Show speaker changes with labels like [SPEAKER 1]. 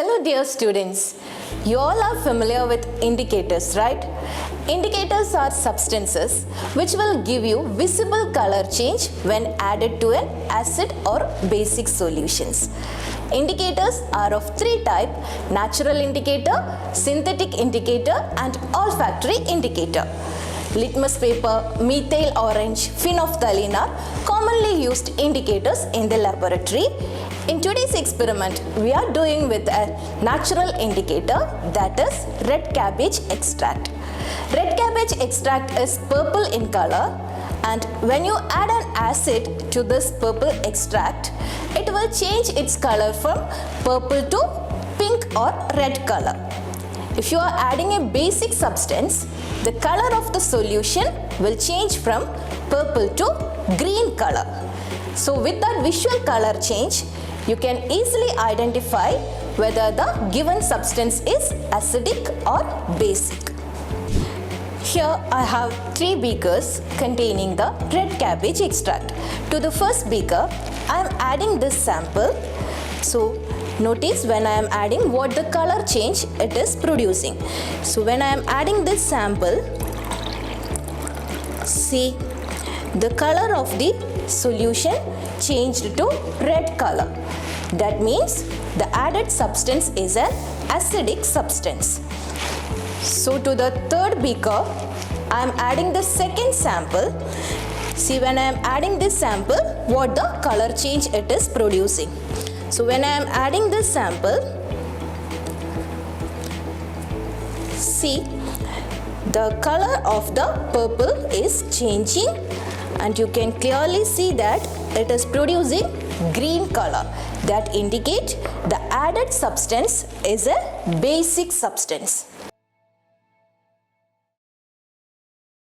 [SPEAKER 1] Hello dear students, you all are familiar with indicators, right? Indicators are substances which will give you visible color change when added to an acid or basic solutions. Indicators are of three types: natural indicator, synthetic indicator and olfactory indicator. Litmus paper, methyl orange, phenolphthalein are commonly used indicators in the laboratory. In today's experiment, we are doing with a natural indicator, that is red cabbage extract. Red cabbage extract is purple in color, and when you add an acid to this purple extract, it will change its color from purple to pink or red color. If you are adding a basic substance, the color of the solution will change from purple to green color. So with that visual color change, you can easily identify whether the given substance is acidic or basic. Here I have 3 beakers containing the red cabbage extract. To the first beaker, I am adding this sample. So notice when I am adding what the color change it is producing. So when I am adding this sample, see the color of the solution changed to red color. That means the added substance is an acidic substance. So to the third beaker, I am adding the second sample. See when I am adding this sample, what the color change it is producing. So when I am adding this sample, see the color of the purple is changing, and you can clearly see that it is producing green color. That indicate the added substance is a basic substance.